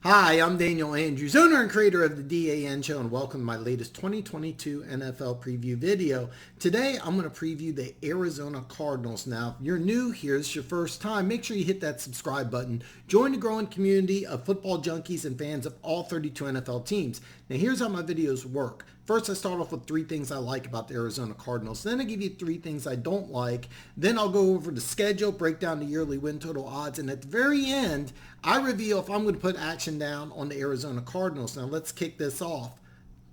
Hi, I'm Daniel Andrews, owner and creator of the DAN Show, and welcome to my latest 2022 NFL preview video. Today, I'm going to preview the Arizona Cardinals. Now, if you're new here, this is your first time, make sure you hit that subscribe button. Join the growing community of football junkies and fans of all 32 NFL teams. Now, here's how my videos work. First, I start off with 3 things I like about the Arizona Cardinals. Then I give you 3 things I don't like. Then I'll go over the schedule, break down the yearly win total odds, and at the very end, I reveal if I'm going to put action down on the Arizona Cardinals. Now, let's kick this off.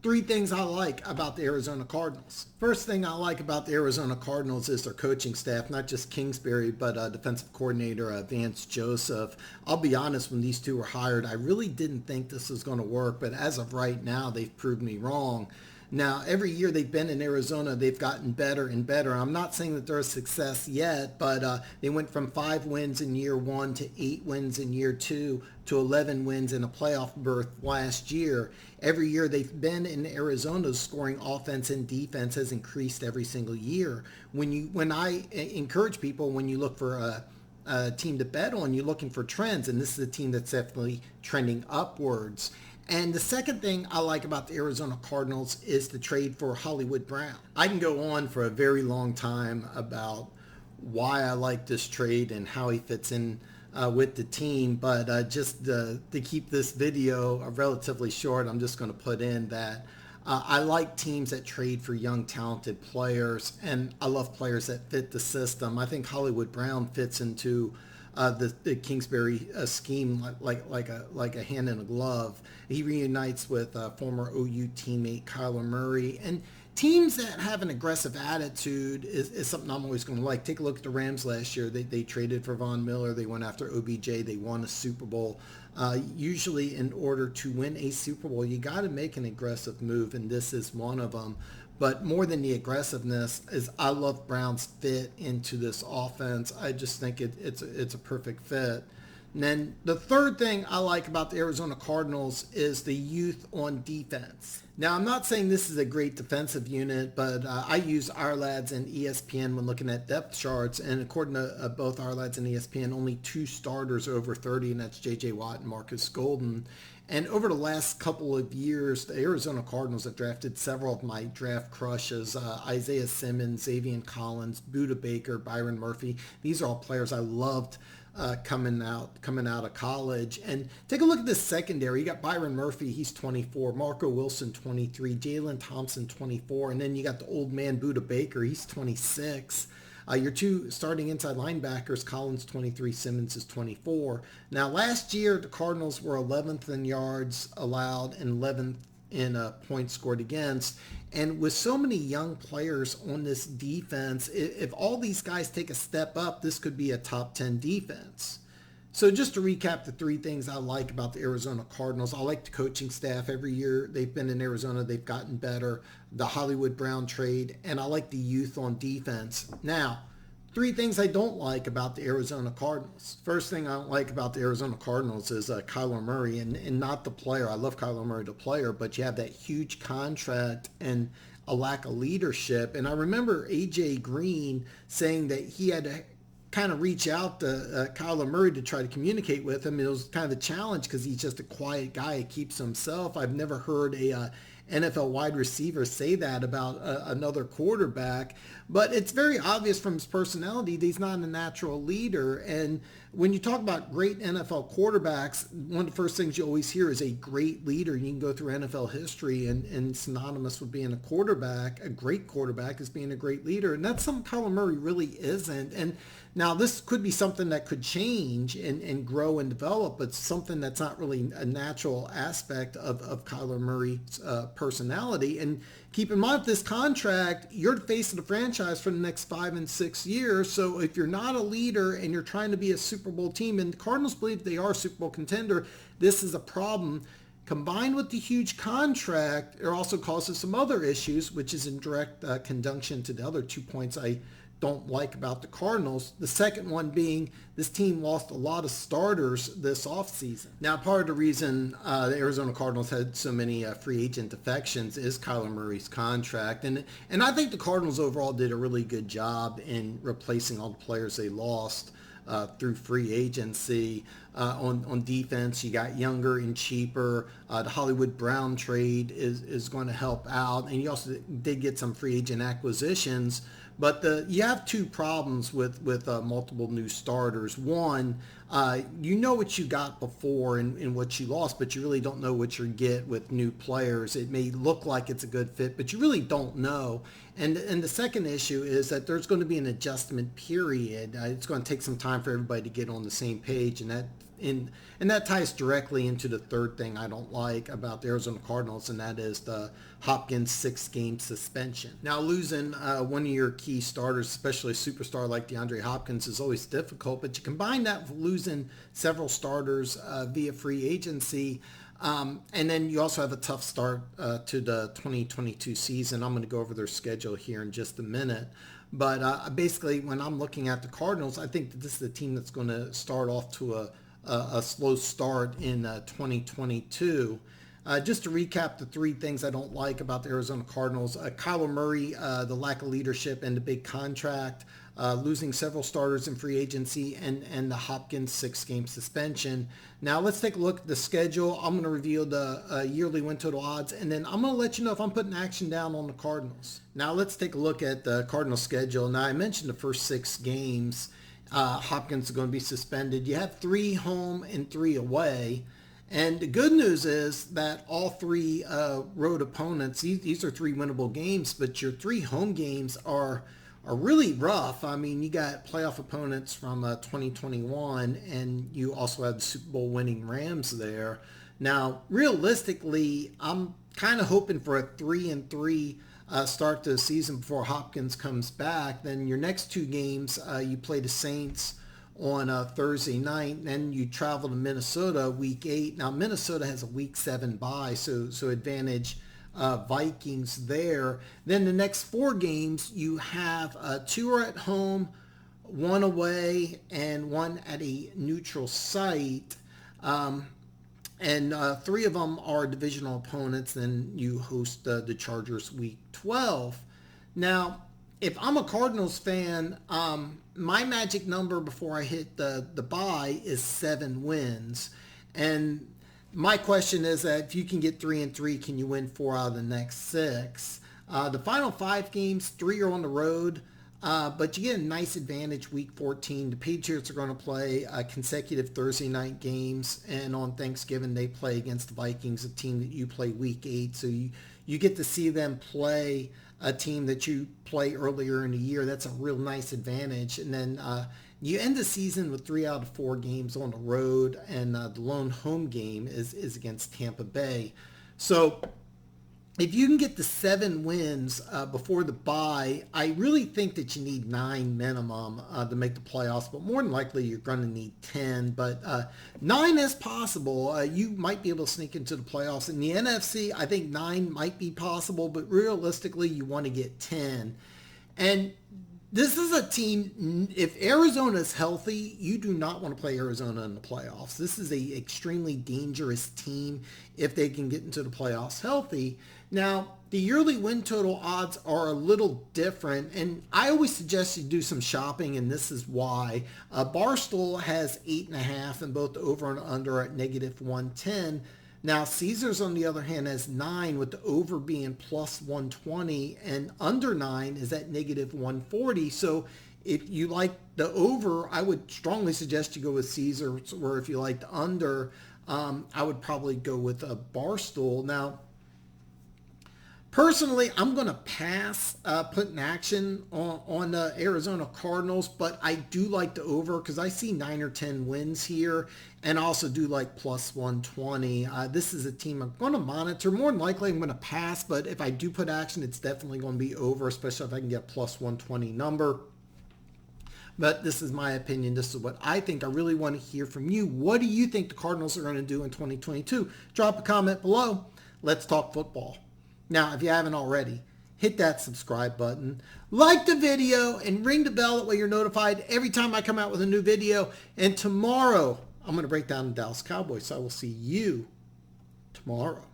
3 things I like about the Arizona Cardinals. First thing I like about the Arizona Cardinals is their coaching staff, not just Kingsbury, but defensive coordinator Vance Joseph. I'll be honest, when these two were hired, I really didn't think this was going to work, but as of right now, they've proved me wrong. Now, every year they've been in Arizona, they've gotten better and better. I'm not saying that they're a success yet, but they went from 5 wins in year 1 to 8 wins in year 2 to 11 wins in a playoff berth last year. Every year they've been in Arizona, scoring offense and defense has increased every single year. When I encourage people, when you look for a team to bet on, you're looking for trends, and this is a team that's definitely trending upwards. And the second thing I like about the Arizona Cardinals is the trade for Hollywood Brown. I can go on for a very long time about why I like this trade and how he fits in with the team, but just to keep this video relatively short, I'm just going to put in that I like teams that trade for young, talented players, and I love players that fit the system. I think Hollywood Brown fits into the Kingsbury scheme like a hand in a glove. He reunites with former OU teammate Kyler Murray, and teams that have an aggressive attitude is something I'm always going to like. Take a look at the Rams last year. They traded for Von Miller. They went after OBJ. They won a Super Bowl. Usually in order to win a Super Bowl, you got to make an aggressive move, and this is one of them. But more than the aggressiveness is I love Brown's fit into this offense. I just think it's a perfect fit. And then the third thing I like about the Arizona Cardinals is the youth on defense. Now, I'm not saying this is a great defensive unit, but I use Our Lads and ESPN when looking at depth charts. And according to both Our Lads and ESPN, only 2 starters are over 30, and that's J.J. Watt and Marcus Golden. And over the last couple of years, the Arizona Cardinals have drafted several of my draft crushes, Isaiah Simmons, Xavier Collins, Budda Baker, Byron Murphy. These are all players I loved coming out of college. And take a look at this secondary. You got Byron Murphy, he's 24, Marco Wilson, 23, Jalen Thompson, 24, and then you got the old man Budda Baker, he's 26. Your 2 starting inside linebackers, Collins 23, Simmons is 24. Now, last year, the Cardinals were 11th in yards allowed and 11th in points scored against. And with so many young players on this defense, if all these guys take a step up, this could be a top 10 defense. So just to recap the 3 things I like about the Arizona Cardinals, I like the coaching staff. Every year they've been in Arizona, they've gotten better. The Hollywood Brown trade, and I like the youth on defense. Now, 3 things I don't like about the Arizona Cardinals. First thing I don't like about the Arizona Cardinals is Kyler Murray, and not the player. I love Kyler Murray, the player, but you have that huge contract and a lack of leadership. And I remember A.J. Green saying that he had to kind of reach out to Kyler Murray to try to communicate with him. It was kind of a challenge because he's just a quiet guy. He keeps to himself. I've never heard a NFL wide receiver say that about another quarterback, but it's very obvious from his personality that he's not a natural leader. And when you talk about great NFL quarterbacks, one of the first things you always hear is a great leader. You can go through NFL history and synonymous with being a quarterback. A great quarterback is being a great leader, and that's something Kyler Murray really isn't. And now this could be something that could change and grow and develop, but something that's not really a natural aspect of Kyler Murray's personality. And keep in mind, with this contract, you're the face of the franchise for the next 5 and 6 years. So if you're not a leader and you're trying to be a Super Bowl team, and the Cardinals believe they are a Super Bowl contender, this is a problem. Combined with the huge contract, it also causes some other issues, which is in direct conjunction to the other 2 points I don't like about the Cardinals. The second one being this team lost a lot of starters this offseason. Now, part of the reason the Arizona Cardinals had so many free agent defections is Kyler Murray's contract. And I think the Cardinals overall did a really good job in replacing all the players they lost. through free agency. On defense, you got younger and cheaper. The Hollywood Brown trade is going to help out, and you also did get some free agent acquisitions. But you have two problems with multiple new starters. One, you know what you got before and what you lost, but you really don't know what you get with new players. It may look like it's a good fit, but you really don't know. And the second issue is that there's going to be an adjustment period. It's going to take some time for everybody to get on the same page, and that ties directly into the third thing I don't like about the Arizona Cardinals, and that is the Hopkins 6-game suspension. Now, losing one of your key starters, especially a superstar like DeAndre Hopkins, is always difficult, but you combine that with losing several starters via free agency, and then you also have a tough start to the 2022 season. I'm going to go over their schedule here in just a minute. But basically, when I'm looking at the Cardinals, I think that this is a team that's going to start off to a slow start in 2022. Just to recap the three things I don't like about the Arizona Cardinals: Kyler Murray, the lack of leadership and the big contract, losing several starters in free agency, and the Hopkins 6-game suspension. Now let's take a look at the schedule. I'm going to reveal the yearly win total odds, and then I'm going to let you know if I'm putting action down on the Cardinals. Now let's take a look at the Cardinals schedule. Now I mentioned the first 6 games. Hopkins is going to be suspended. You have 3 home and 3 away. And the good news is that all 3 road opponents, these are 3 winnable games, but your 3 home games are really rough. I mean, you got playoff opponents from 2021, and you also have the Super Bowl winning Rams there. Now, realistically, I'm kind of hoping for a 3-3 start to the season before Hopkins comes back. Then your next 2 games, you play the Saints on Thursday night, then you travel to Minnesota week 8. Now Minnesota has a week 7 bye, so advantage Vikings there. Then the next 4 games, you have 2 are at home, 1 away, and 1 at a neutral site. And 3 of them are divisional opponents. Then you host the Chargers week 12. Now, if I'm a Cardinals fan, my magic number before I hit the bye is 7 wins. And my question is that if you can get 3-3, can you win 4 out of the next 6? The final 5 games, 3 are on the road, but you get a nice advantage week 14. The Patriots are going to play consecutive Thursday night games, and on Thanksgiving they play against the Vikings, a team that you play week 8. So you get to see them play a team that you play earlier in the year. That's a real nice advantage. And then you end the season with 3 out of 4 games on the road, and the lone home game is against Tampa Bay. So if you can get the 7 wins before the bye, I really think that you need 9 minimum to make the playoffs, but more than likely you're going to need 10. But 9 is possible. You might be able to sneak into the playoffs. In the NFC, I think 9 might be possible, but realistically you want to get 10. And this is a team, if Arizona is healthy, you do not want to play Arizona in the playoffs. This is an extremely dangerous team if they can get into the playoffs healthy. Now, the yearly win total odds are a little different, and I always suggest you do some shopping, and this is why. Barstool has 8.5, and both the over and under at -110. Now, Caesars, on the other hand, has 9, with the over being +120, and under 9 is at -140. So if you like the over, I would strongly suggest you go with Caesars, or if you like the under, I would probably go with a Barstool. Now, personally, I'm going to pass putting action on the Arizona Cardinals, but I do like the over because I see 9 or 10 wins here, and I also do like +120. This is a team I'm going to monitor. More than likely, I'm going to pass, but if I do put action, it's definitely going to be over, especially if I can get a +120 number. But this is my opinion. This is what I think. I really want to hear from you. What do you think the Cardinals are going to do in 2022? Drop a comment below. Let's talk football. Now, if you haven't already, hit that subscribe button, like the video, and ring the bell. That way you're notified every time I come out with a new video. And tomorrow, I'm going to break down the Dallas Cowboys. So I will see you tomorrow.